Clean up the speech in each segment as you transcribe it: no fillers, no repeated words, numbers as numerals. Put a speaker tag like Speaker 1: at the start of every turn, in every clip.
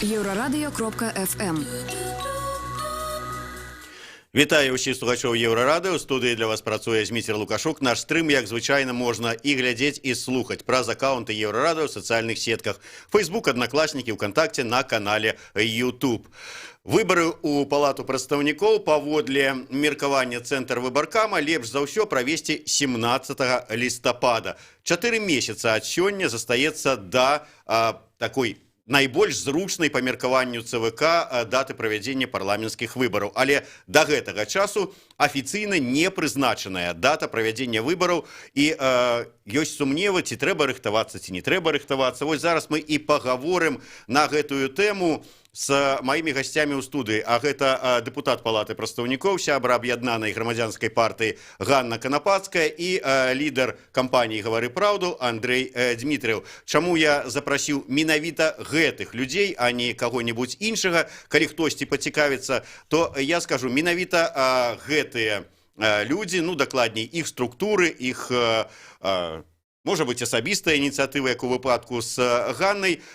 Speaker 1: Еврорадио.ФМ.
Speaker 2: Вітаю усіх слухачів Єврорадіо. У студії для вас працює Зміцер Лукашук. Наш стрим, як звичайно, можна і глядеть, і слухати праз аккаунти Єврорадіо в соціальних сетках Facebook, Одноклассники, ВКонтакте, на каналі YouTube. Выборы у Палату прадстаўнікоў паводле меркавання Цэнтр выбаркама лепш за ўсё правесці 17 лістапада. 4 месяца ад сёння застаецца да такой найбольш зручнай па меркаванню ЦВК даты правядзення парламенцкіх выбараў. Але да гэтага часу афіцыйна не прызначаная дата правядзення выбараў і ёсць сумневы, ці трэба рыхтавацца, ці не трэба рыхтавацца. Вось зараз мы і пагаворым на гэтую тэму с маімі гасцямі ў студыі. А гэта дэпутат Палаты прадстаўнікоў, сябра аб'яднанай грамадзянскай партыі Ганна Канапацкая і лідар кампаніі «Гавары праўду» Андрэй Дмітрыеў. Чаму я запрасіў менавіта гэтых людзей, а не каго-небудзь іншага? Калі хтосьці пацікавіцца, то я скажу, менавіта гэтыя людзі, ну дакладней, іх структуры, іх можа быць асабістая ініцыятыва, як у выпадку з Ганнай,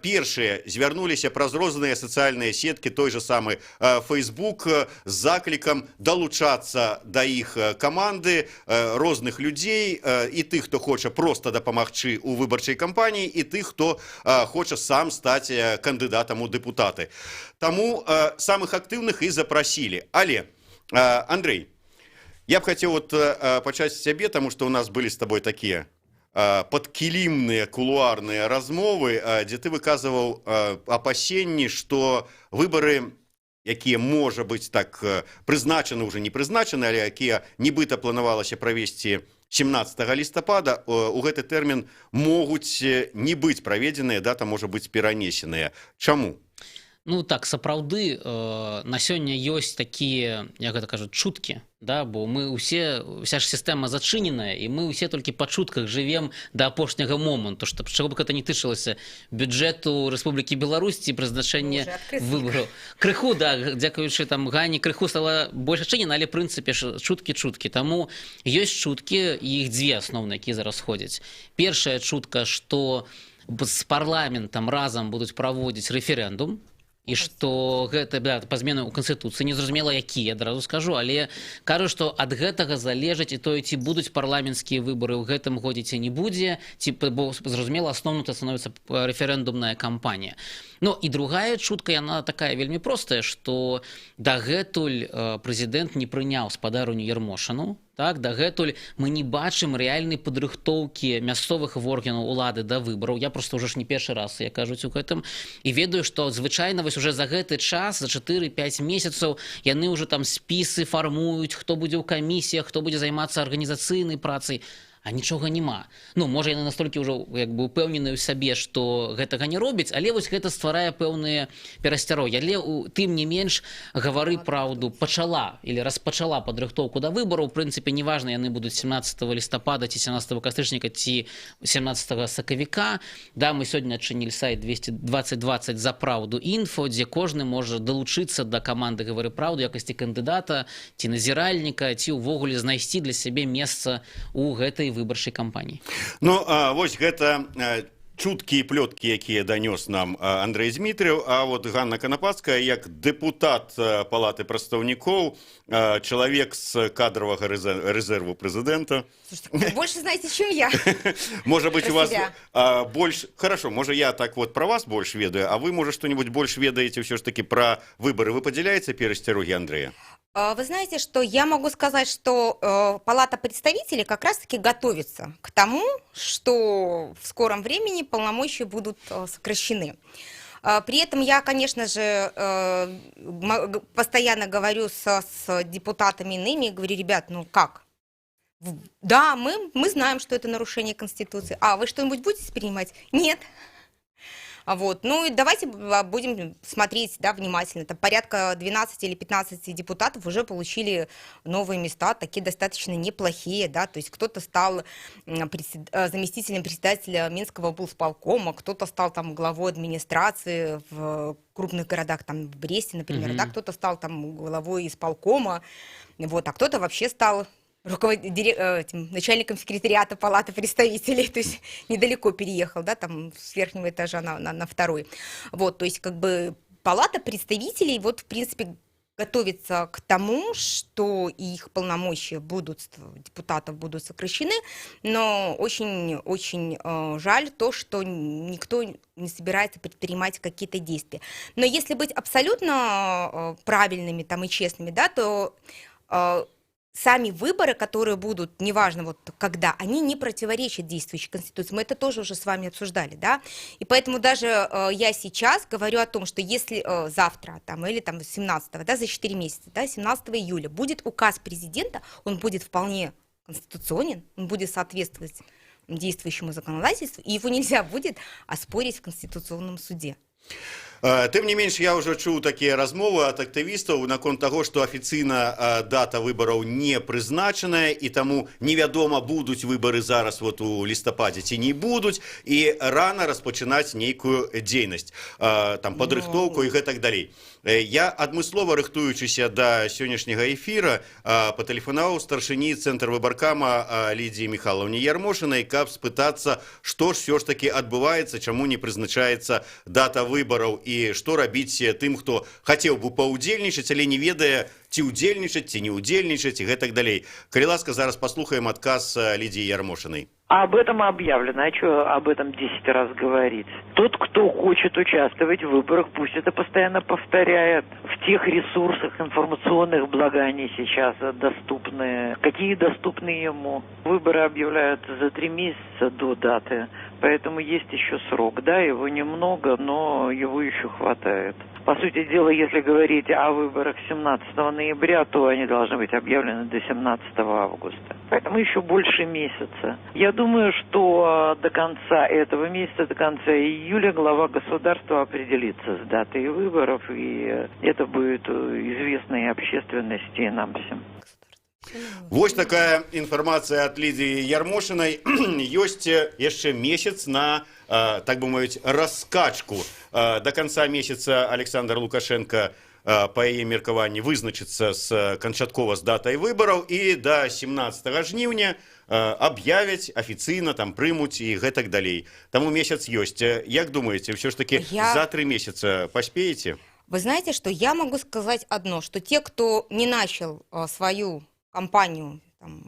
Speaker 2: першыя звярнуліся праз розныя сацыяльныя сеткі, той же самы Facebook, з заклікам далучацца да іх каманды розных людзей, і тых, хто хоча проста дапамагчы ў выбарчай кампаніі, і тых, хто хоча сам стаць кандыдатам у дэпутаты. Таму самых актыўных і запрасілі. Але, Андрэй, я б хацеў пачаць з цябе, таму што ў нас былі з табой такія падкілімныя кулуарныя размовы, дзе ты выказываў апасенні, што выбары, якія, можа быць, так прызначаны, уже не прызначаны, але якія нібыта планавалася правесці 17 лістапада, у гэты тэрмін могуць не быць праведзеныя, дата можа быць перанесеная. Чаму?
Speaker 3: Ну так, сапраўды, на сёння ёсць такія, як гэта кажуць, чуткі, да, бо мы ўсе, вся ж сістэма зачыненая, і мы ўсе толькі па чутках жывем да апошняга моманту, што чаго б гэта не тычылася бюджэту Рэспублікі Беларусь ці прызначэння выбараў. Крыху, да, дзякуючы там Гані, крыху стала больш адчынена, але в прынцыпе чуткі. Таму ёсць чуткі, і іх дзве асноўныя, якія зараз ходзяць. Першая чутка, што з парламентам разам будуць праводзіць рэферэндум, і што гэта па змены ў Канстытуцыі, незразумела якія, адразу скажу, але кажу, што ад гэтага залежыць і тое, ці будуць парламенцкія выбары ў гэтым годзе, ці не будзе, ці, бо, зразумела, асноўным становіцца рэферэндумная кампанія. Ну, і другая чутка, яна такая вельмі простая, што дагэтуль прэзідэнт не прыняў спадарню Ярмошыну, так, дагэтуль мы не бачым рэальнай падрыхтоўкі мясцовых органаў улады да выбараў. Я проста ўжо ж не першы раз, як кажуць, у гэтым. І ведаю, што звычайна вось уже за гэты час, за 4-5 месяцаў, яны ўжо там спісы фармуюць, хто будзе ў камісіях, хто будзе займацца арганізацыйнай працай. А нічога няма. Ну, можа, яны настолькі ўжо як бы упэўнены ў сабе, што гэтага не робяць, але вось гэта стварае пэўныя перасцярогі. Але тым не менш, «Гавары праўду» пачала или распачала падрыхтоўку да выбараў. У прынцыпе, неважна, яны будуць 17 лістапада ці 17 кастрычніка ці 17 сакавіка. Да, мы сёння адчынілі сайт 2020 за праўду інфо, дзе кожны можа далучыцца да каманды «Гавары праўду» якасці кандыдата ці назіральніка, ці ўвогуле знайсці для сябе месца ў гэтай выбарчай кампаніі.
Speaker 2: Ну, вось гэта чуткі і плёткі, якія данёс нам Андрэй Дмітрыеў, а вот Ганна Канапацкая, як дэпутат Палаты прадстаўнікоў, чалавек з кадровага рэзерву прэзідэнта.
Speaker 4: Слушайте, больше знаете, чем я.
Speaker 2: Может быть, у вас больше... Хорошо, может, я так вот про вас больше ведаю, а вы, может, что-нибудь больше ведаете все ж таки про выборы. Вы поделяете перестероги Андрея?
Speaker 4: Вы знаете, что я могу сказать, что Палата представителей как раз-таки готовится к тому, что в скором времени полномочия будут сокращены. При этом я, конечно же, постоянно говорю с депутатами иными, говорю, ребят, ну как? Да, мы знаем, что это нарушение Конституции. А вы что-нибудь будете принимать? Нет. Вот. Ну и давайте будем смотреть, да, внимательно. Там порядка 12 или 15 депутатов уже получили новые места, такие достаточно неплохие, да, то есть кто-то стал заместителем председателя Минского облсполкома, кто-то стал там главой администрации в крупных городах, там в Бресте, например, да, кто-то стал там главой исполкома, вот, а кто-то вообще стал начальником секретариата Палаты представителей, то есть недалеко переехал, да, там с верхнего этажа на второй. Вот, то есть как бы Палата представителей, вот, в принципе, готовится к тому, что их полномочия депутатов будут сокращены, но очень жаль то, что никто не собирается предпринимать какие-то действия. Но если быть абсолютно правильными там, и честными, да, то сами выборы, которые будут, неважно вот когда, они не противоречат действующей Конституции. Мы это тоже уже с вами обсуждали, да. И поэтому даже я сейчас говорю о том, что если завтра там, или там 17-го, да, за 4 месяца, да, 17 июля будет указ президента, он будет вполне конституционен, он будет соответствовать действующему законодательству, и его нельзя будет оспорить в Конституционном суде.
Speaker 2: Тым не менш, я ўжо чуў такія размовы ад актывістаў наконт таго, што афіцыйна дата выбараў не прызначаная, і таму невядома, будуць выбары зараз вот у лістападзе ці не будуць, і рана распачынаць нейкую дзейнасць, там падрыхтоўку і гэтак далей. Я адмыслова, рыхтуючыся да сённяшняга эфіра, патэлефанаваў старшыні цэнтр выбаркама Лідзіі Міхайлаўне Ярмошынай, каб спытацца, што ж ўсё ж такі адбываецца, чаму не прызначаецца дата выбараў і што рабіць тым, хто хацеў бы паўдзельнічаць, але не ведае, ці ўдзельнічаць, ці не ўдзельнічаць і гэтак далей. Калі ласка, зараз паслухаем адказ Лідзіі Ярмошынай.
Speaker 1: А об этом объявлено. А что об этом 10 раз говорить? Тот, кто хочет участвовать в выборах, пусть это постоянно повторяет. В тех ресурсах информационных, благо они сейчас доступны. Какие доступны ему? Выборы объявляются за 3 месяца до даты. Поэтому есть еще срок. Да, его немного, но его еще хватает. По сути дела, если говорить о выборах 17 ноября, то они должны быть объявлены до 17 августа. Поэтому еще больше месяца. Я думаю, что до конца этого месяца, до конца июля глава государства определится с датой выборов, и это будет известно и общественности, и нам всем.
Speaker 2: Вось такая інфармацыя ад Лідзіі Ярмошынай. Ёсць яшчэ месяц на, так бы мовіць, раскачку. До конца месяца Александр Лукашенко, па яе меркаванні, вызначыцца канчаткова з датай выбараў, і да 17 жніўня аб'явяць афіцыйна, там прымуць і гэтак далей. Таму месяц ёсць. Як думаеце, ўсё ж таки за 3 месяца паспееце?
Speaker 4: Вы знаете, что я могу сказать одно, что те, кто не начал свою кампанию там,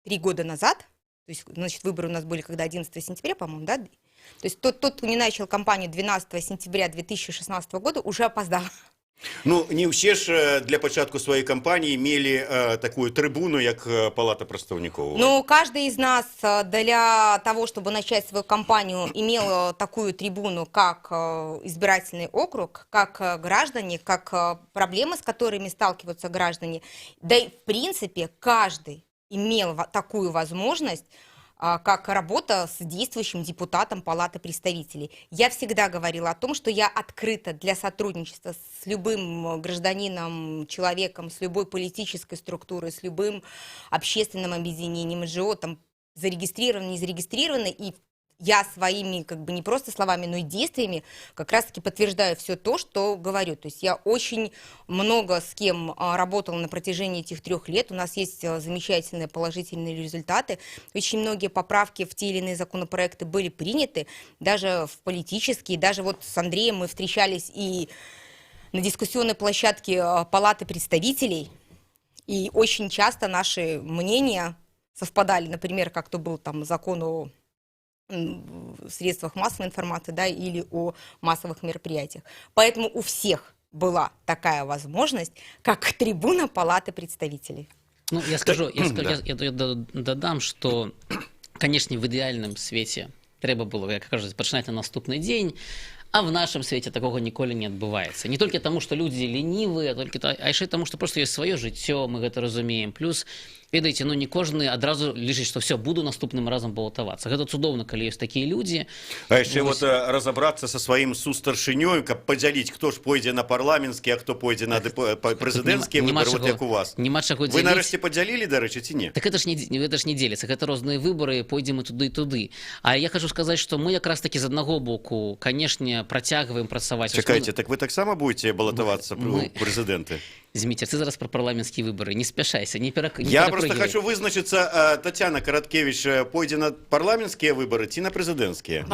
Speaker 4: 3 года назад, то есть, значит, выборы у нас были когда 11 сентября, по-моему, да? То есть тот, кто не начал кампанию 12 сентября 2016 года, уже опоздал.
Speaker 2: Ну, не ўсе ж для пачатку сваёй кампаніі мелі такую трибуну, як Палата прадстаўнікоў.
Speaker 4: Ну, каждый из нас для того, чтобы начать свою кампанию, имел такую трибуну, как избирательный округ, как граждане, как проблемы, с которыми сталкиваются граждане. Да и, в принципе, каждый имел такую возможность, как работа с действующим депутатом Палаты представителей. Я всегда говорила о том, что я открыта для сотрудничества с любым гражданином, человеком, с любой политической структурой, с любым общественным объединением, НЖО, там, зарегистрировано, не зарегистрировано, и я своими, как бы, не просто словами, но и действиями как раз-таки подтверждаю все то, что говорю. То есть я очень много с кем работала на протяжении этих 3 лет. У нас есть замечательные положительные результаты. Очень многие поправки в те или иные законопроекты были приняты, даже в политические. Даже вот с Андреем мы встречались и на дискуссионной площадке Палаты представителей. И очень часто наши мнения совпадали. Например, как то был там закон о средствах массовой информации, да, или о массовых мероприятиях. Поэтому у всех была такая возможность, как трибуна Палаты представителей.
Speaker 3: Ну, я скажу, я додам, что, конечно, в идеальном свете трэба было, як кажуть, пачынаць на наступны дзень, а в нашем свете такого ніколі не адбываецца. Не толькі таму, што людзі ленівыя, а яшчэ таму, што просто ёсць сваё жыццё, мы гэта разумеем. Плюс, ведаеце, ну не кожны адразу лічыць, што все, буду наступным разам балатавацца. Гэта цудоўна, калі ёсць такія людзі.
Speaker 2: А яшчэ вот разабрацца са сваім сустаршынёй, каб падзяліць, хто ж пойдзе на парламенtsкі, а хто пойдзе на прэзідэнцкія выбары, вот як у вас. Вы нарэшце падзялілі, дарэчы, ці не?
Speaker 3: Так гэта ж не дзеліцца, гэта розныя выбары, пойдзем і туды, і туды. А я хочу сказаць, што мы якраз такі з аднаго боку, канешне, працягваем працаваць.
Speaker 2: Чакайце, так вы таксама будете балатавацца ў прэзідэнты?
Speaker 3: Зміцер, ты зараз про парламенцкія выборы, не спяшайся, не
Speaker 2: Я просто хочу вызначиться, Татьяна Караткевич пойдзе на парламенцкія выборы ці на прэзідэнцкія?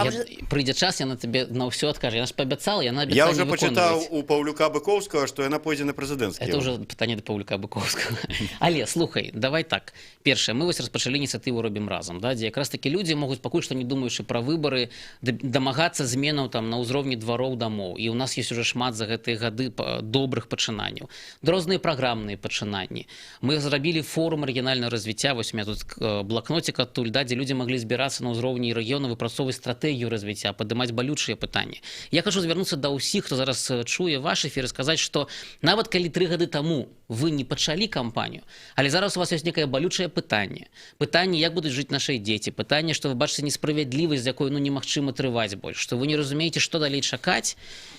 Speaker 3: Прыйдзе час, яна тебе на ўсё адкажа. Яна ж паабяцала, яна
Speaker 2: Я
Speaker 3: абяцанне
Speaker 2: уже почитал
Speaker 3: выконваць.
Speaker 2: у Павлюка Быковского, что яна пойдзе на прэзідэнцкія.
Speaker 3: Это уже пытанне да Павлюка Быковскага. Але слухай, давай так. Першае, мы вось распачалі ініцыятыву робім разам, да, дзе якраз такі людзі могуць пакуль што не думаючы пра выбары дамагацца зменаў там на ўзроўні двароў дамоў. І у нас ёсць уже шмат за гэтыя гады добрых пачынанняў. Розныя праграмныя пачынанні. Мы зрабілі форум рэгіянальнага развіцця, вось у меня тут блакнотик адтуль, да, дзе людзі маглі збірацца на ўзроўні рэгіёна, выпрацоўваць стратэгію развіцця, падымаць балючыя пытанні. Я хочу звярнуцца да ўсіх, хто зараз чуе ваш эфір, і сказаць, што нават калі 3 гады таму вы не пачалі кампанію, але зараз у вас ёсць некае балючае пытанне. Пытанне, як будуць жыць нашыя дзеці, пытанне, што вы бачыце несправядлівасць, з якой немагчыма трываць больш, што вы не разумееце, што далей чакаць,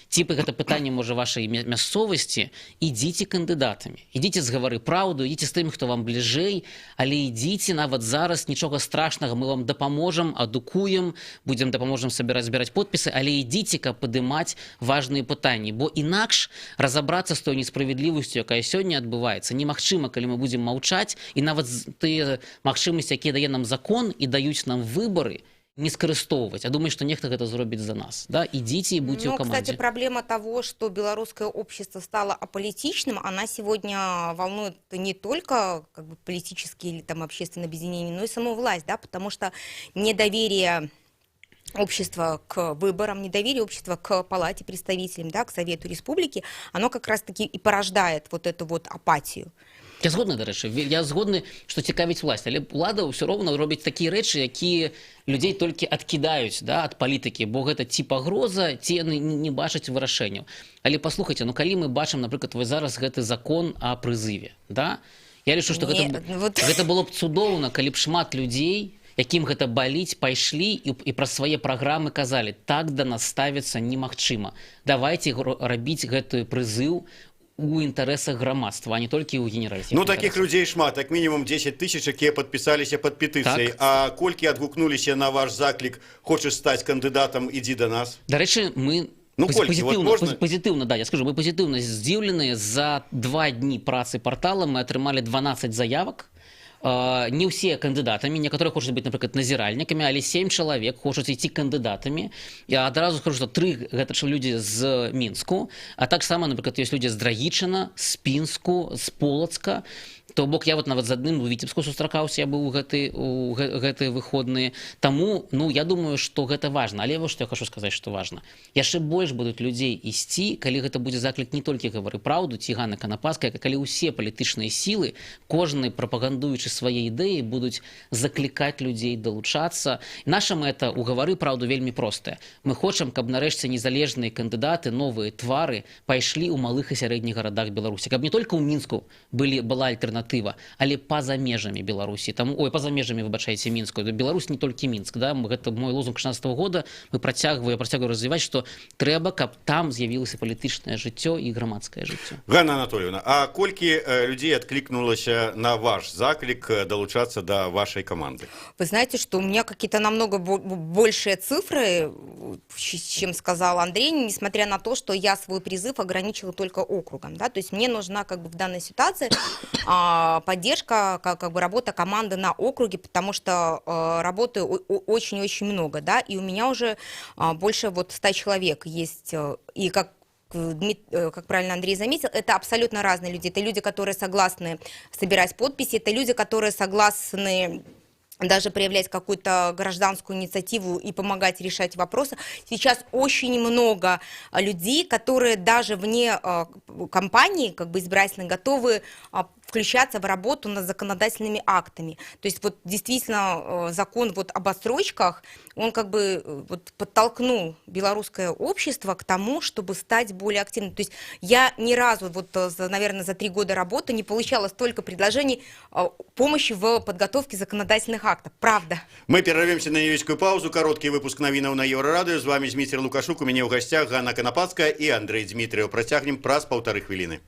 Speaker 3: ці гэта пытанне можа вашай мясцовасці, ідзіце кандыдатамі. Ідзіце з гавары праўду, ідзіце з тым, хто вам бліжэй, але ідзіце нават зараз, нічога страшнага, мы вам дапаможам, адукуем, будзем дапаможам збіраць подпісы, але ідзіце, каб падымаць важныя пытанні, бо інакш разабрацца з той несправядлівасцю, якая сёння адбываецца, немагчыма, калі мы будзем маўчаць, і нават тыя магчымасці, якія дае нам закон і даюць нам выбары, не скарыстоўваць, а думаю, что нехта гэта зробіць за нас. Да? Идите и будьте у команде.
Speaker 4: Кстати, проблема того, что белорусское общество стало аполитичным, она сегодня волнует не только как бы, политические или там, общественные объединения, но и саму власть, да? Потому что недоверие общества к выборам, недоверие общества к палате представителей, да, к Совету Республики, оно как раз-таки и порождает вот эту вот апатию.
Speaker 3: Я згодны, дарэчы, я згодны, што цікавіць власць, але ўлада ўсё роўна робіць такія рэчы, якія людзей толькі адкідаюць, да, ад палітыкі, бо гэта ці пагроза, ці яны не бачаць вырашэнняў. Але паслухайце, ну калі мы бачым, напрыклад, вось зараз гэты закон о прызыве, да? Я лічу, што гэта было б цудоўна, калі б шмат людзей, якім гэта баліць, пайшлі і праз свае праграмы казалі, так да нас ставіцца немагчыма. Давайце рабіць гэты прызыў у інтарэсах грамадства, а не толькі ў генеральных.
Speaker 2: Ну, такіх людзей шмат, як мінімум 10 тысяч, якія падпісаліся пад петыцыяй. Так. А колькі адгукнуліся на ваш заклік, хочаш стаць кандыдатам, ідзі да нас?
Speaker 3: Дарэчы, мы позитивно, да, я скажу, мы позитивно здзіўленыя. За 2 дні працы партала мы атрымалі 12 заявак. Не ўсе кандыдатамі, некаторыя хочуць быць, напрыклад, назіральнікамі, але 7 чалавек хочуць ісці кандыдатамі. Я адразу скажу, што 3 гэта ж людзі з Мінску, а таксама, напрыклад, ёсць людзі з Драгічына, з Пінску, з Полацка. То бок я вот нават з адным у Віцебску сустракаўся, я быў у гэтыя выходныя. Таму, ну, я думаю, што гэта важна. Але вось што я хочу сказаць, што важна. Яшчэ больш будуць людзей ісці, калі гэта будзе заклік не толькі гавары праўду, ці Ганна Канапаская, калі ўсе палітычныя сілы, кожны прапагандуючы свае ідэі, будуць заклікаць людзей далучацца. Наша мэта ў гавары праўду вельмі простая. Мы хочам, каб нарэшце незалежныя кандыдаты, новыя твары пайшлі ў малых і сярэдніх гарадах Беларусі. Каб не толькі ў Мінску была альтэрнатыва, але па-за межамі Беларусі. Па-за межамі, выбачайце, Мінску. Беларусь не толькі Мінск, да? Гэта мой лозунг 16-го года. Я працягваю развіваць, што трэба, каб там з'явілася палітычнае жыццё і грамадскае жыццё.
Speaker 2: Ганна Анатольевна, а колькі людзей адклікнулася на ваш заклік долучаться до вашей команды?
Speaker 4: Вы знаете, что у меня какие-то намного большие цифры, чем сказал Андрей, несмотря на то, что я свой призыв ограничила только округом. Да? То есть мне нужна как бы в данной ситуации поддержка, как бы работа команды на округе, потому что работы очень-очень много, да, и у меня уже больше вот 100 человек есть, и как правильно Андрей заметил, это абсолютно разные люди. Это люди, которые согласны собирать подписи, это люди, которые согласны даже проявлять какую-то гражданскую инициативу и помогать решать вопросы. Сейчас очень много людей, которые даже вне кампании, как бы избирательной, готовы включаться в работу над законодательными актами. То есть вот действительно закон вот об отсрочках, он как бы вот подтолкнул белорусское общество к тому, чтобы стать более активным. То есть я ни разу, вот, наверное, за 3 года работы не получала столько предложений помощи в подготовке законодательных актов. Правда.
Speaker 2: Мы перервемся на невеличкую паузу. Короткий выпуск новинаў на Еврорадио. С вами Зміцер Лукашук. У меня в гостях Ганна Канапацкая и Андрей Дмитриев. Протягнем праз 1,5 хвилины.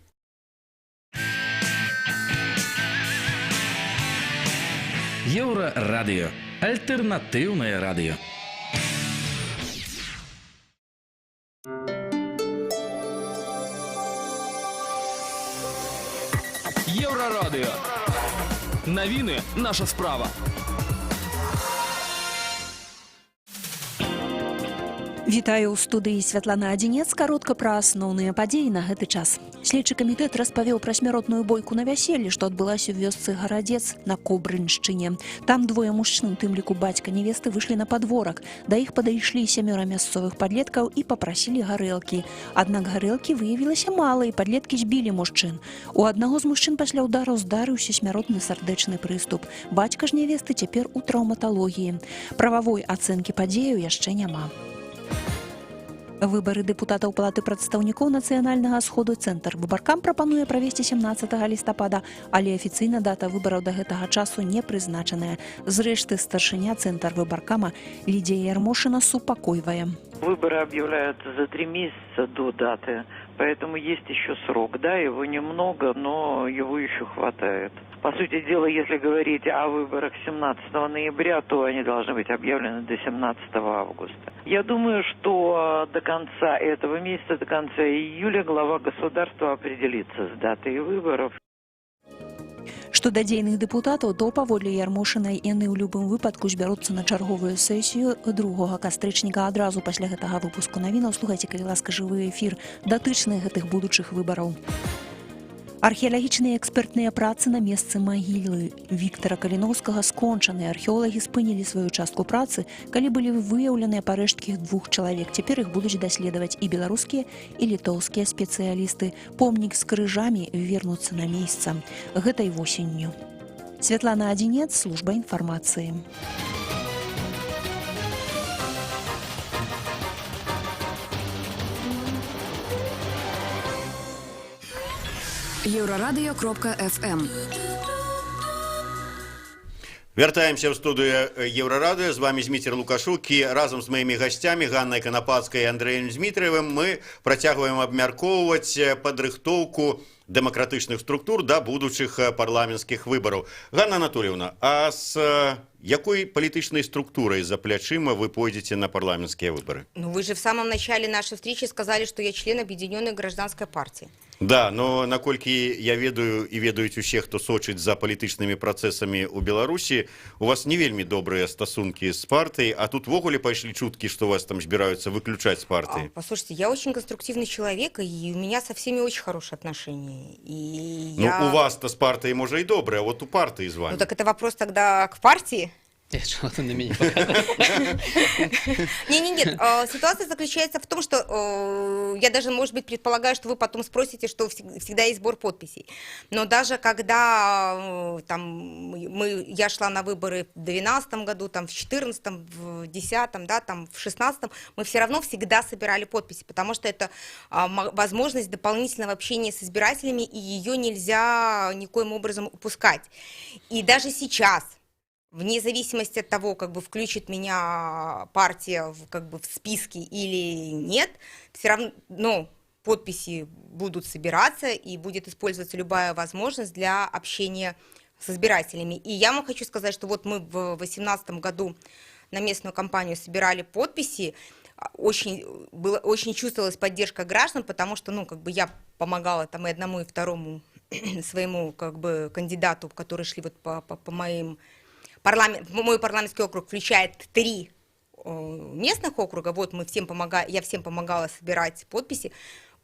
Speaker 5: Еўрарадыё. Альтэрнатыўнае радыё. Навіны наша справа.
Speaker 6: Вітаю ў студыі Святлана Адзінец, каротка пра асноўныя падзеі на гэты час. Следчы камітэт распавёў пра смяротную бойку на вяселлі, што адбылася ў вёсцы Гарадзец на Кобрыншчыне. Там двое мужчын, у тым ліку бацька невесты, выйшлі на падворак. Да іх падышлі 7 мясцовых падлеткаў і папрасілі гарэлкі. Аднак гарэлкі выявілася мала, і падлеткі збілі мужчын. У аднаго з мужчын пасля ўдару здарыўся смяротны сардэчны прыступ. Бацька ж невесты цяпер у траўматалогіі. Прававой ацэнкі падзею яшчэ няма. Выбары дэпутатаў Палаты прадстаўнікоў Нацыянальнага сходу цэнтр выбаркам прапануе правесці 17 лістапада, але афіцыйна дата выбараў да гэтага часу не прызначаная. Зрэшты, старшыня цэнтр выбаркама Лідія Ярмошына супакойвае.
Speaker 1: Выборы объявляются за 3 месяца до даты, поэтому есть еще срок. Да, его немного, но его еще хватает. По сути дела, если говорить о выборах 17 ноября, то они должны быть объявлены до 17 августа. Я думаю, что до конца этого месяца, до конца июля глава государства определится с датой выборов.
Speaker 6: Што да дзейных дэпутатаў, то паводле Ярмошынай яны ў любым выпадку збяруцца на чарговую сесію 2 кастрычніка. Адразу пасля гэтага выпуску навінаў слухайце, калі ласка, жывы эфір датычны гэтых будучых выбараў. Археалагічныя экспертныя працы на месцы магілы Віктара Каліноўскага скончаны. Археолагі спынілі сваю частку працы, калі былі выяўленыя парэшткі 2 чалавек. Цяпер іх будуць даследаваць і беларускія, і літоўскія спецыялісты. Помнік з крыжамі вернуцца на месца гэтай восенню. Святлана Адзінец, служба інфармацыі.
Speaker 7: Еврорадио.FM.
Speaker 2: Вяртаемся ў студыю Еўрарадыё. З вами Зміцер Лукашук, і разам з маімі гасцямі Ганнай Канапацкай і Андрэем Змітраевым мы працягваем абмяркоўваць падрыхтоўку дэмакратычных структур да будучых парламенцкіх выбараў. Ганна Анатольевна, а з якой палітычнай структурай за плячыма вы пойдзеце на парламенцкія выбары?
Speaker 4: Ну, вы же в самом начале нашей встречи сказали, что я член Объединенной гражданской партии.
Speaker 2: Да, но наколькі я ведаю і ведаюць усе, хто сочыць за палітычнымі працэсамі ў Беларусі, у вас не вельмі добрыя стасункі з партыяй, а тут ввогуле пайшлі чуткі, што вас там збіраюцца выключаць з партыі.
Speaker 4: Послушайте, я очень конструктивный человек, и у меня со всеми очень хорошие отношения. И
Speaker 2: Ну, у вас-то з партыяй, можа, і добрыя, а вот у партыі з вами.
Speaker 4: Ну, так это вопрос тогда к партии?
Speaker 3: Что ты на меня показываешь?
Speaker 4: Нет. Ситуация заключается в том, что я даже, может быть, предполагаю, что вы потом спросите, что всегда есть сбор подписей. Но даже когда я шла на выборы в 2012 году, там, в 2014, в 2010, да, там, в 2016, мы все равно всегда собирали подписи, потому что это возможность дополнительного общения с избирателями, и ее нельзя никоим образом упускать. И даже сейчас, вне зависимости от того, как бы включит меня партия в списки или нет, все равно подписи будут собираться и будет использоваться любая возможность для общения с избирателями. И я вам хочу сказать, что вот мы в 2018 году на местную кампанию собирали подписи, очень чувствовалась поддержка граждан, потому что, я помогала там и одному, и второму своему, кандидату, которые шли вот по моим... Мой парламентский округ включает 3 местных округа. Вот я всем помогала собирать подписи.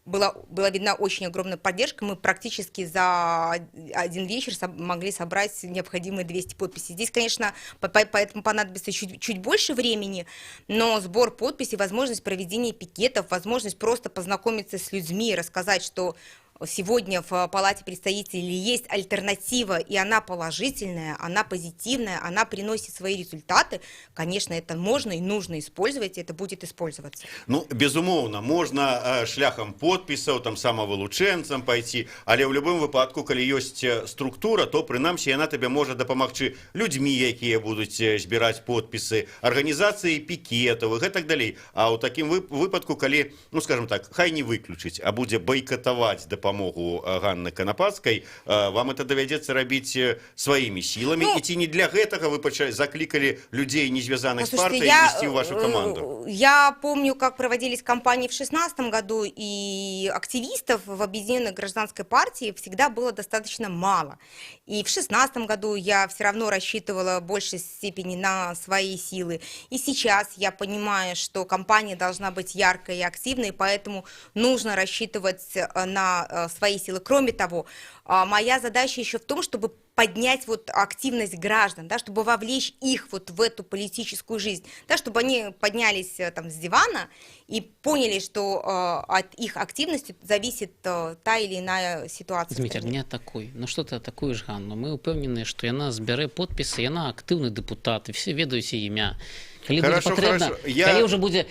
Speaker 4: Была видна очень огромная поддержка. Мы практически за один вечер могли собрать необходимые 200 подписей. Здесь, конечно, поэтому понадобится чуть больше времени, но сбор подписей, возможность проведения пикетов, возможность просто познакомиться с людьми, рассказать, что сегодня в Палате представителей есть альтернатива, и она положительная, она позитивная, она приносит свои результаты. Конечно, это можно и нужно использовать, и это будет использоваться.
Speaker 2: Ну, безумоўна, можна шляхам подпісаў, там самавылучэнцам пайти, але ў любым выпадку, калі ёсць структура, то прынамсі яна табе можа дапамагчы людзьмі, якія будуць збіраць подпісы, арганізацыі пікетаў і гэтак далей. А ў такім выпадку, калі, скажем так, хай не выключыць, а будзе байкатаваць дапамогу дапамогу Ганны Канапацкай, вам это давядзецца рабіць сваімі сіламі, і ці не для гэтага вы заклікалі людзей, не звязаных с партией, ввести в вашу команду?
Speaker 4: Я помню, как проводились кампании в 2016 году, и активистов в Объединенной гражданской партии всегда было достаточно мало. И в 2016 году я все равно рассчитывала в большей степени на свои силы. И сейчас я понимаю, что кампания должна быть яркой и активной, поэтому нужно рассчитывать на свои силы. Кроме того, моя задача еще в том, чтобы поднять вот активность граждан, да, чтобы вовлечь их вот в эту политическую жизнь, да, чтобы они поднялись там с дивана и поняли, что от их активности зависит та или иная ситуация.
Speaker 3: Дмитрий, не атакуй. Ну что ты атакуешь Ганну? Мы упевнены, что яна збере подписы, яна активный депутат, и все ведаюць імя. Калі
Speaker 2: Хорошо,
Speaker 3: будзе патрэбна,
Speaker 2: калі
Speaker 3: ўжо будзе,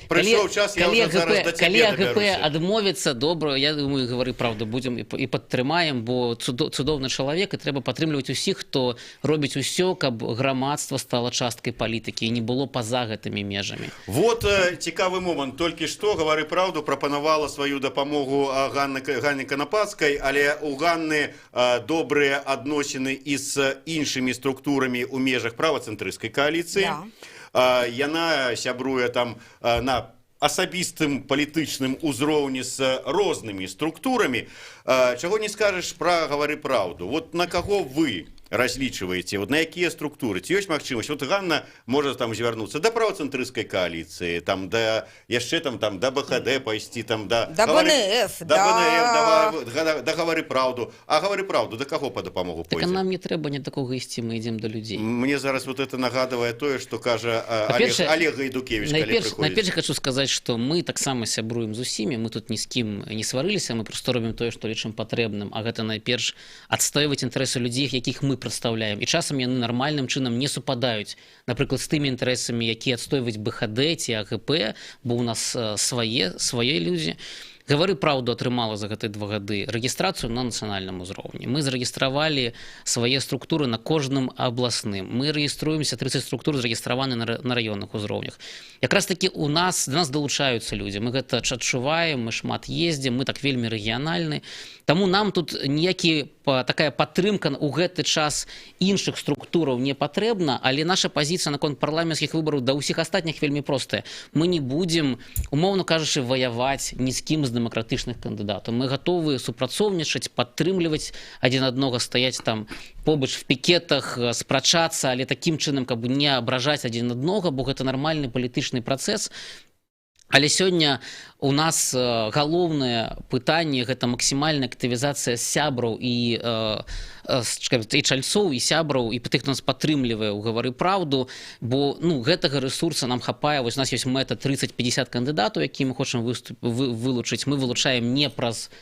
Speaker 3: калі АГП адмовіцца, добра, я думаю, гавары правду, будзем і падтрымаем, бо цудоўны чалавек, і трэба падтрымліваць усіх, хто робіць усё, каб грамадства стала часткай палітыкі і не было па-за гэтымі межамі.
Speaker 2: Вот цікавы момант. Толькі што гавары правду прапанавала сваю дапамогу Ганне Канапацкай, але у Ганны добрыя адносіны і з іншымі структурамі ў межах правацэнтрысцкай кааліцыі. Яна сябруе там на асабістым палітычным узроўні з рознымі структурамі. Чаго не скажаш пра гавары правду? Вот на каго вы разлічваеце, вот на якія структуры? Ці ёсць магчымасць? Вот Ганна можа там звярнуцца да правацэнтрысцкай кааліцыі, там да яшчэ там да БХД пайсці, там да
Speaker 4: БНФ,
Speaker 2: да гавары правду. А гавары правду да каго па дапамогу пойдзе?
Speaker 3: Так нам не трэба ні такога ісці, мы ідзем да людзей.
Speaker 2: Мне зараз вот это нагадывае тое, што кажа Олег Гайдукевич, калі прыходзіць.
Speaker 3: Найперш хочу сказаць, што мы таксама сябруем з усімі, мы тут ні з кім не сварыліся, мы проста робім тое, што лічым патрэбным, а гэта найперш адстойваць інтарэсы людзей, якіх мы прадстаўляем. І часам яны нармальным чынам не супадаюць, напрыклад, з тымі інтарэсамі, якія адстойваюць БХД ці АГП, бо ў нас свае людзі. Гавары правду атрымала за гэтыя 2 гады рэгістрацыю на нацыянальным узроўні. Мы зарэгістравалі свае структуры на кожным абласным. Мы рэгіструемся, 30 структур зарэгістраваны на раённых узроўнях. Якраз такі до нас далучаюцца людзі. Мы гэта адчуваем, мы шмат ездзім, мы так вельмі рэгіянальны. Таму нам тут такая падтрымка ў гэты час іншых структураў не патрэбна, але наша пазіцыя наконт парламенцкіх выбараў да ўсіх астатніх вельмі простая. Мы не будзем, умоўна кажучы, ваяваць ні з кім з дэмакратычных кандыдатаў. Мы гатовы супрацоўнічаць, падтрымліваць адзін аднаго, стаяць там побач в пікетах, спрачацца, але такім чынам, каб не абражаць адзін аднаго, бо гэта нармальны палітычны працэс. Але сёння у нас галоўнае пытанне гэта максімальная актывізацыя сябраў і чальцоў і сябраў і тых, хто нас падтрымлівае ў гавары правду, бо гэтага рэсурса нам хапае. Вось у нас ёсць мэта 30-50 кандыдатаў, які мы хочам вылучыць. Мы вылучаем не праз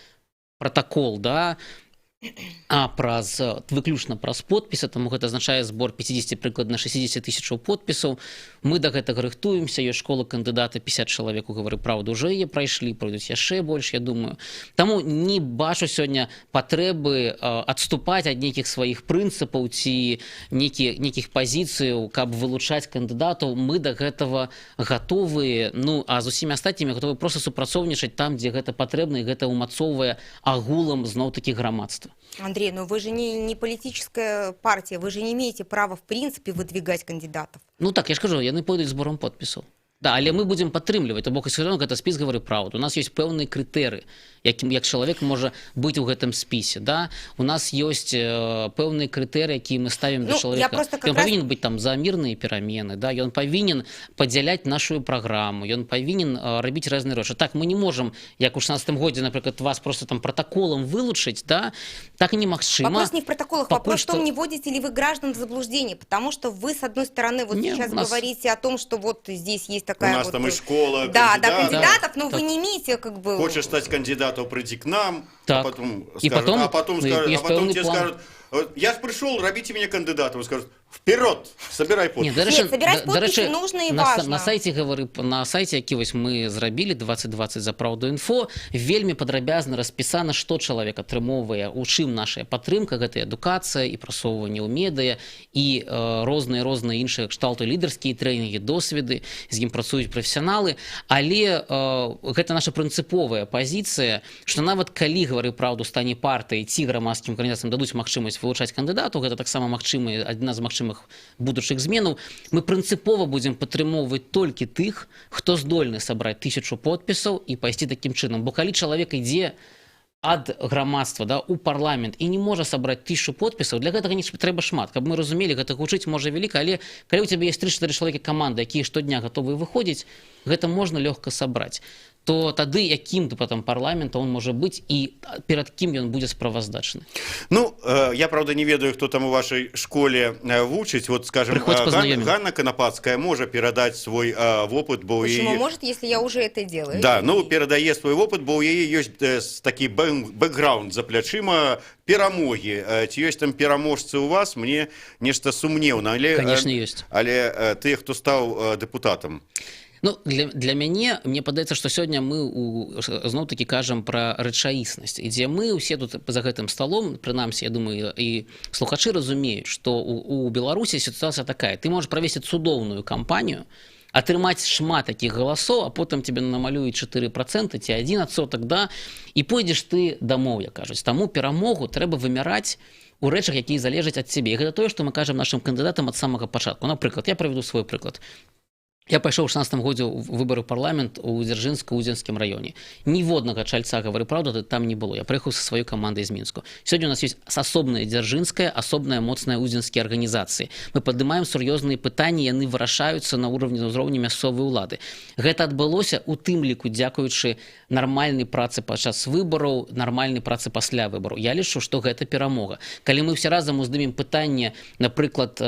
Speaker 3: пратакол, да, а выключна праз подпісы, таму гэта азначае збор 50, прыкладна 60 тысячаў подпісаў. Мы да гэтага рыхтуемся, ёсць школа кандыдата, 50 чалавек у гавары правду ўжо яе прайшлі, пройдуць яшчэ больш, я думаю. Таму не бачу сёння патрэбы адступаць ад нейкіх сваіх прынцыпаў ці нейкіх пазіцыяў, каб вылучаць кандыдатаў. Мы да гэтага гатовыя, а з усімі астатнімі гатовы проста супрацоўнічаць там, дзе гэта патрэбна, і гэта ўмацоўвае агулам зноў-такі грамадства.
Speaker 4: Андрей, но вы же не политическая партия, вы же не имеете права в принципе выдвигать кандидатов.
Speaker 3: Так, я ж кажу, яны пойдуць збором подпісаў. Да, але мы будзем падтрымліваць, то бок гэта спіс гавары правду. У нас ёсць пэўныя крытэрыі, як чалавек можа быць у гэтым спісе, да? У нас ёсць пэўныя крытэрыі, якія мы ставім да чалавека. Ён павінен быць там за мірныя перамены, да? Ён павінен падзяляць нашу праграму, ён павінен рабіць розныя рэчы. Так, мы не можам, як у 16-м годзе, напрыклад, вас просто там протоколом вылучыць, да? Так немагчыма.
Speaker 4: Вопрос не в протоколах, вопрос в том, не вводите ли вы граждан в заблуждение, потому что вы, с одной стороны, вот сейчас говорите о том, что вот здесь есть такая
Speaker 2: у нас там и школа
Speaker 4: кандидатов, но вы не имеете как бы...
Speaker 2: Хочешь стать кандидатом, приди к нам,
Speaker 3: так.
Speaker 2: а потом тебе скажут, я пришел, робите меня кандидатом, скажут, вперед, собирай подписи.
Speaker 4: Нет, собирать подписи нужно и важно.
Speaker 3: На сайте, які вось мы зрабілі 2020 за правду.інфо, вельмі падрабязна распісана, што чалавек атрымоўвае, у чым наша падтрымка, гэта адукацыя і прасоўванне ў медыя і розныя іншыя кшталты, лідарскія трэнінгі, досведы, з ім працуюць прафесіяналы, але гэта наша прынцыповая пазіцыя, што нават калі гавары праўду стане партыяй ці грамадскім арганізацыям дадуць магчымасць вылучаць кандыдату, гэта таксама магчыма адна з магчымых будучых зменаў, мы прынцыпова будзем падтрымоўваць толькі тых, хто здольны сабраць 1000 подпісаў і пайсці такім чынам. Бо калі чалавек ідзе ад грамадства, да, у парламент і не можа сабраць 1000 подпісаў, для гэтага не трэба шмат, каб мы разумелі, гэта гучыць можа вяліка, але калі у цябе есть 3-4 чалавекі каманды, якія штодня гатовы выходзіць, гэта можна лёгка сабраць, то тады якім тыпам парламента он можа быць і перад кім ён будзе справаздачны.
Speaker 2: Ну, я, правда, не ведаю, хто там у вашай школе вучыць. Вот, скажем, Ганна Конопадская можа перадаць свой вопыт, бо
Speaker 4: Почему может, если я уже это делаю?
Speaker 2: Да, ну, перадае свой вопыт, бо у яе ёсць такі бэкграунд за плячыма перамогі. Ці ёсць там пераможцы у вас? Мне нешта сумнеўна.
Speaker 3: Конечно, ёсць.
Speaker 2: Але тыя, хто стаў дэпутатам.
Speaker 3: Ну, для мяне, мне падаецца, што сёння мы зноў-такі кажам пра рэчаіснасць, дзе мы ўсе тут за гэтым сталом, прынамсі, я думаю, і слухачы разумеюць, што у Беларусі сітуацыя такая. Ты можаш правесці цудоўную кампанію, атрымаць шмат такіх галасоў, а потым тебе намалююць 4% ці 1%, да, і пойдзеш ты дамоў, як кажуць. Таму перамогу трэба вымяраць у рэчах, якія залежаць ад цябе. І гэта тое, што мы кажам нашым кандыдатам ад самага пачатку. Напрыклад, я правяду свой прыклад. Я пайшоў у 16 годзе ў выбары парламент у Дзяржынска-Узенскім раёне. Ніводнага чальца гавары праўда там не было. Я прыехаў са сваёй камандай з Мінску. Сёння у нас ёсць асобная дзяржынская, асобная моцная узенскія арганізацыі. Мы падымаем сур'ёзныя пытанні, яны вырашаюцца на ўзроўні мясцовай улады. Гэта адбылося у тым ліку дзякуючы нармальнай працы падчас выбараў, нармальнай працы пасля выбараў. Я лічу, што гэта перамога. Калі мы ўсе разам уздымем пытанне, напрыклад,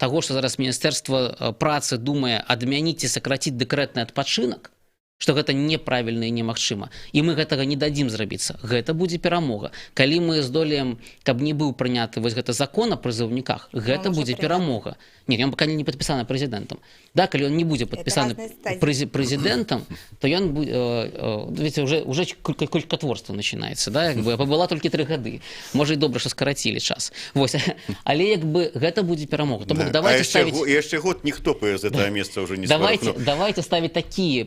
Speaker 3: таго, што зараз Міністэрства працы думае адмяніць ці сакраціць дэкрэтны адпачынак, што гэта неправільна і немагчыма, і мы гэтага не дадзім зрабіцца, гэта будзе перамога. Калі мы здолеем, каб не быў прыняты вось гэта закон о прызыўніках, гэта будзе перамога. Нет, ён пакуль не падпісаны прэзідэнтам. Да, калі он не будзе падпісаны прэзідэнтам, то ён уже колькатворство начинается, да, як бы была толькі 3 гады. Можа і добра, што скарацілі час. Вось, але як бы гэта будзе перамога. То бок давайте ставіць
Speaker 2: яшчэ год ніхто з гэтага месца уже не спарахнуў.
Speaker 3: Давайте ставіць такія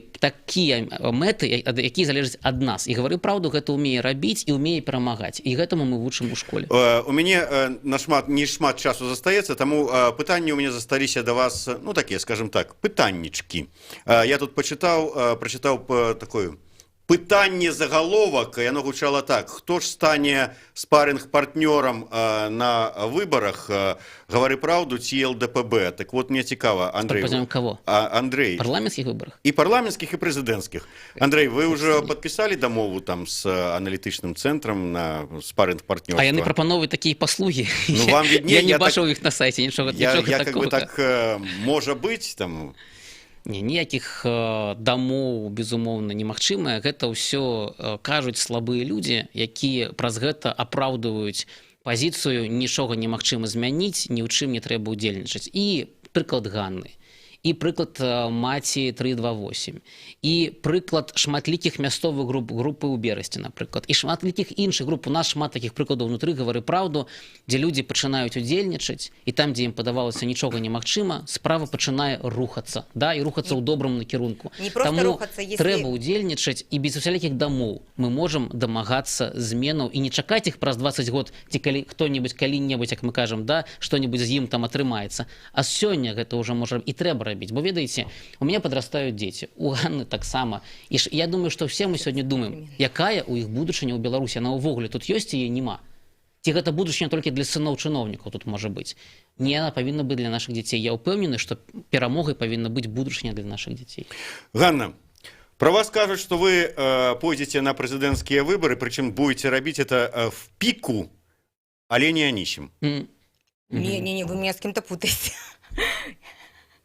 Speaker 3: мэты, якія залежаць ад нас. І гавары праўду, гэта умее рабіць і умее перамагаць. І гэтаму мы вучым у школе.
Speaker 2: У мяне не шмат часу застаецца, таму пытанні у мяне засталіся да вас, ну, такія, скажем так, пытаннічкі. Я тут прачытаў такую пытанне загаловак, яно гучала так: хто ж стане спарринг-партнёрам на выбарах, гавары праўду ці ЛДПБ? Так вот, мне цікава, Андрей.
Speaker 3: Кого?
Speaker 2: Андрей.
Speaker 3: Парламенцких выборах?
Speaker 2: И парламентских, и президентских. Андрей, вы уже подписали домову там с аналитичным центром на спарринг-партнёрство?
Speaker 3: А яны прапановваюць такія паслугі.
Speaker 2: Ну, вам виднее.
Speaker 3: Я не бачыў іх на сайце, нічога такого.
Speaker 2: Я как бы так, можа быць, там...
Speaker 3: Ніякіх дамоў, безумоўна, немагчыма. Гэта ўсё кажуць слабыя людзі, якія праз гэта апраўдваюць пазіцыю, нічога немагчыма змяніць, ні ў чым не трэба ўдзельнічаць. І прыклад Ганны, і прыклад маці 328, і прыклад шматлікіх мясцовых групы ў Берасці, напрыклад, і шматлікіх іншых груп. У нас шмат такіх прыкладаў унутры гавары праўду, дзе людзі пачынаюць удзельнічаць, і там, дзе ім падавалася нічога немагчыма, справа пачынае рухацца, да, і рухацца ў добрым накірунку. Таму трэба удзельнічаць, і без усялякіх дамоў мы можам дамагацца зменаў і не чакаць іх праз 20 год, ці калі хто-небудзь калі-небудзь, як мы кажам, да, што-небудзь з ім там атрымаецца. А сёння гэта ўжо можа і трэба рабіць. Бо ведаеце, у меня подрастают дети, у Ганны таксама. І я думаю, што все мы сёння думаем, якая у іх будучыня ў Беларусі, она ўвогуле тут ёсць і нема. Ці гэта будучыня толькі для сыноў чыноўнікаў тут можа быць. Не, она павінна быць для наших дзяцей. Я ўпэўнены, што перамогай павінна быць будучыня для наших дзяцей.
Speaker 2: Ганна, про вас кажуць, што вы пойдзеце на прэзідэнцкія выбары, прычым будете рабіць это в піку, але не анісім.
Speaker 4: Не, вы меня с кем-то путаете.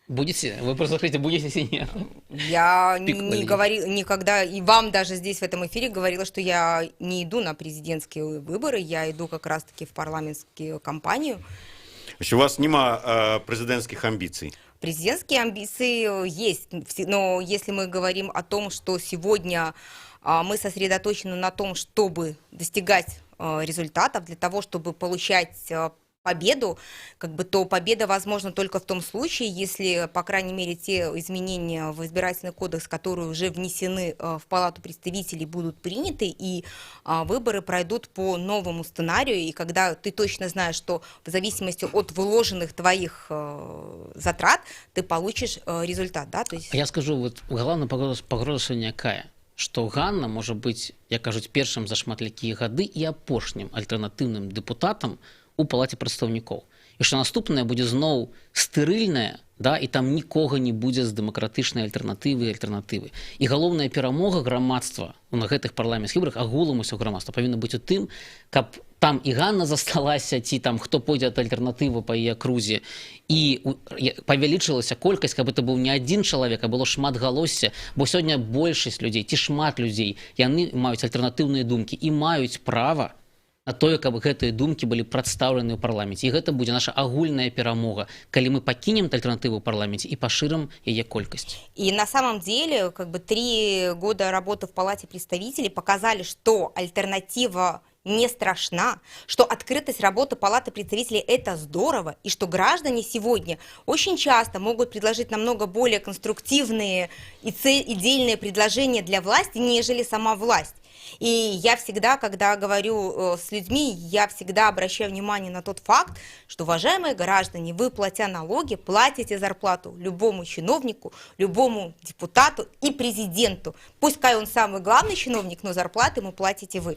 Speaker 3: Будете? Вы просто хотите, будете или нет?
Speaker 4: Я не говорила никогда, и вам даже здесь в этом эфире говорила, что я не иду на президентские выборы, я иду как раз-таки в парламентскую кампанию.
Speaker 2: У вас нема президентских амбиций?
Speaker 4: Президентские амбиции есть, но если мы говорим о том, что сегодня мы сосредоточены на том, чтобы достигать результатов, для того, чтобы получать победу, то победа возможна только в том случае, если, по крайней мере, те изменения в избирательный кодекс, которые уже внесены в Палату представителей, будут приняты, и выборы пройдут по новому сценарию, и когда ты точно знаешь, что в зависимости от вложенных твоих затрат ты получишь результат. Да? То есть...
Speaker 3: Я скажу, вот главная пагроза сёння якая, што Ганна можа быць, як кажуць, першым за шматлікія гады і апошнім альтэрнатыўным дэпутатам у палаце прадстаўнікоў. І што наступнае будзе зноў стэрыльнае, да, і там нікога не будзе з дэмакратычнай альтэрнатывы. І галоўная перамога грамадства на гэтых парламенцкіх выбарах, агулам усё грамадства, павінна быць у тым, каб там і Ганна засталася, ці там хто пойдзе ад альтэрнатывы па яе акрузе, і павялічылася колькасць, каб это быў не адзін чалавек, а было шмат галосся, бо сёння большасць людзей, ці шмат людзей, яны маюць альтэрнатыўныя думкі і маюць права на тое, каб гэтыя думкі былі прадстаўлены ў парламенце. І гэта будзе наша агульная перамога, калі мы пакінем альтэрнатыву ў парламенце і пашырым яе колькасць.
Speaker 4: И на самом деле, 3 года работы в Палате представителей показали, что альтернатива не страшна, что открытость работы Палаты представителей – это здорово, и что граждане сегодня очень часто могут предложить намного более конструктивные и идейные предложения для власти, нежели сама власть. И я всегда, когда говорю с людьми, я всегда обращаю внимание на тот факт, что, уважаемые граждане, вы, платя налоги, платите зарплату любому чиновнику, любому депутату и президенту. Пускай он самый главный чиновник, но зарплаты ему платите вы.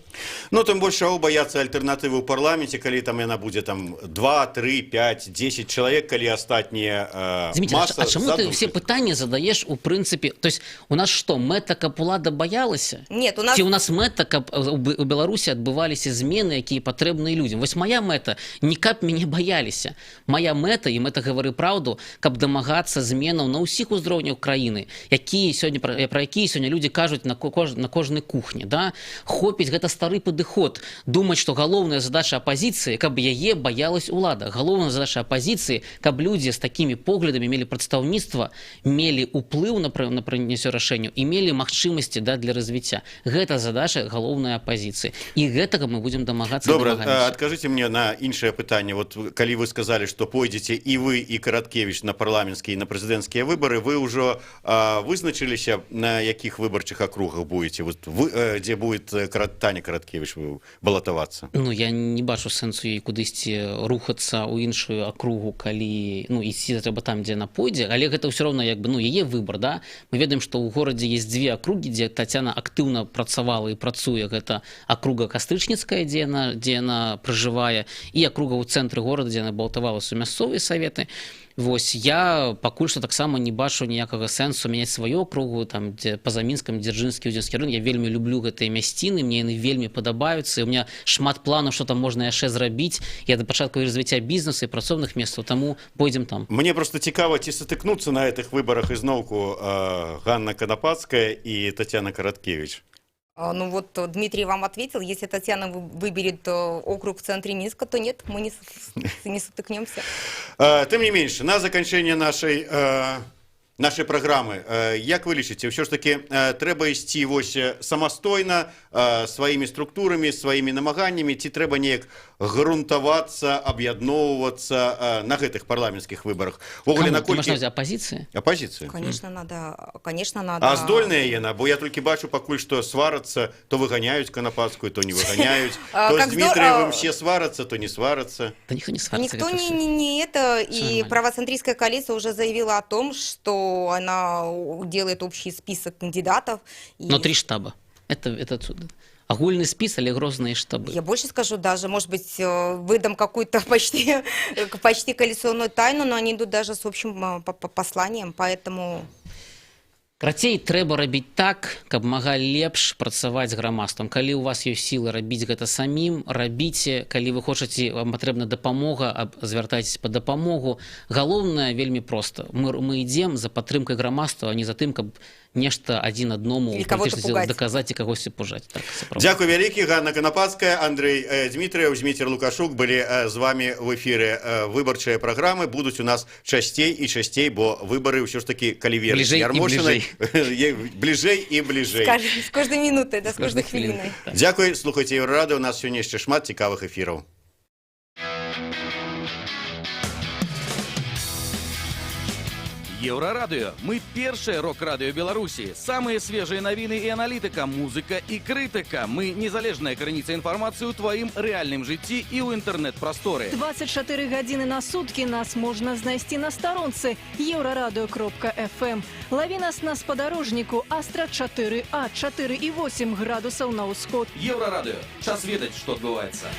Speaker 2: Ну, тем больше боятся альтернативы в парламенте, коли там она будет там 2, 3, 5, 10 человек, коли остатние
Speaker 3: масса. А чему ты все питания задаешь, у принципе, то есть у нас что, мета каб улада боялася?
Speaker 4: Нет, у нас...
Speaker 3: Ці у нас мета, каб у Беларусі адбываліся змены, якія патрэбныя людзям. Вось моя мета, не каб мяне баяліся. Моя мета, і мета гавары праўду, каб дамагацца зменаў на ўсіх узроўнях краіны, якія сёння, пра якія сёння людзі кажуць на кожнай кухні. Да? Хопіць гэта стары падыход, думаць, што галоўная задача апазіцыі, каб яе баялась улада. Галоўная задача апазіцыі, каб людзі з такімі поглядамі мелі прадстаўніцтва, мелі ўплыў на прыняцце рашэнняў і мелі магчымасці, да, для развіцця. Гэта задача галоўнай апазіцыі. І гэтага мы будзем дамагацца.
Speaker 2: Добра, адкажыце мне на іншае пытанне. Вот калі вы сказалі, што пойдзеце і вы, і Караткевіч на парламенцкія і на прэзідэнцкія выбары, вы ўжо вызначыліся, на якіх выбарчых акругах будете? Вот дзе будет Таня Караткевіч балатавацца?
Speaker 3: Ну, я не бачу сэнсу ёй кудысьці рухацца ў іншую акругу, калі, ну, ісці трэба там, дзе яна пойдзе, але гэта ўсё роўна, як бы, ну, яе выбар, да? Мы ведаем, што ў горадзе есть 2 акругі, дзе Тацяна актыўна працавала і працуе. Гэта акруга Кастрычніцкая, дзе яна пражывае, і акруга ў цэнтры горада, дзе яна балатавалася ў мясцовыя саветы. Вось, я пакуль што таксама не бачу ніякага сэнсу мяняць сваю акругу, там, дзе па Замінскам, Дзяржынскі, Удзінскі район. Я вельмі люблю гэтыя мясціны, мне яны вельмі падабаюцца, і у меня шмат планаў, што там можна яшчэ зрабіць. Я да пачатку развіцця бізнесу і працоўных месцаў, таму пойдзем там.
Speaker 2: Мне просто цікава, ці сутыкнуцца на гэтых выбарах ізноўку Ганна Канапацкая і Тацяна Караткевіч.
Speaker 4: Ну вот Дмитрий вам ответил, если Татьяна выберет округ в центре Минска, то нет, мы не сутыкнемся.
Speaker 2: Тем не меньше, на заканчэнне нашай праграмы, як вы лічыце, ўсё ж таки трэба ісці вось самастойна, сваімі структурамі, сваімі намаганнямі, ці трэба неяк грунтавацца, аб'ядноўвацца на гэтых парламенцкіх выбарах?
Speaker 3: Ты можна взять оппозиции?
Speaker 2: Оппозиции?
Speaker 4: Конечно, надо.
Speaker 2: А здольная яна? Бо я толькі бачу пакуль што сварацца, то выганяюць Канапацкую, то не выганяюць, то з Дмітриевым все сварацца, то не сварацца.
Speaker 3: Да никто не сварится.
Speaker 4: Никто не это, и правоцентристская коалиция уже заявила о том, что она делает общий список кандидатов.
Speaker 3: Но 3 штаба. Это отсюда. Огульный список или грозные штабы?
Speaker 4: Я больше скажу, даже, может быть, выдам какую-то почти коалиционную тайну, но они идут даже с общим посланием, поэтому...
Speaker 3: Карацей, трэба рабіць так, каб мага лепш працаваць з грамадствам. Калі у вас ёсць сілы рабіць гэта самім, рабіце. Калі вы хочаце, вам патрэбна дапамога, звяртайцеся па дапамогу. Галоўнае вельмі проста. Мы ідзем за падтрымкай грамадства, а не за тым, каб нешта адзін адному даказаць і кагосьці пужаць. Так,
Speaker 2: дзякуй вялікі. Ганна Канапацкая, Андрей Дмітрыеў, Зміцер Лукашук былі з вами в эфіры. Выбарчыя праграмы будуць у нас часцей і часцей, бо выбары ўсё ж такі, калі верыць Ярмошынай, бліжэй і бліжэй.
Speaker 4: З кожнай мінутай, да, з кожнай хвілінай.
Speaker 2: Дзякуй, слухайце Еўрарады, у нас сёння яшчэ шмат цікавых эфіраў.
Speaker 5: Еўрарадыё. Мы першае рок-радыё Беларусі. Самыя свежыя навіны і аналітыка, музыка і крытыка. Мы незалежная крыніца інфармацыі ў тваім рэальным жыцці і ў інтэрнэт-прасторы.
Speaker 7: 24 гадзіны на суткі нас можна знайсці на старонцы еўрарадыё.фм. Лаві нас на спадарожніку Астра 4А, 4,8 градусаў на ўсход.
Speaker 5: Еўрарадыё. Час ведаць, што адбываецца.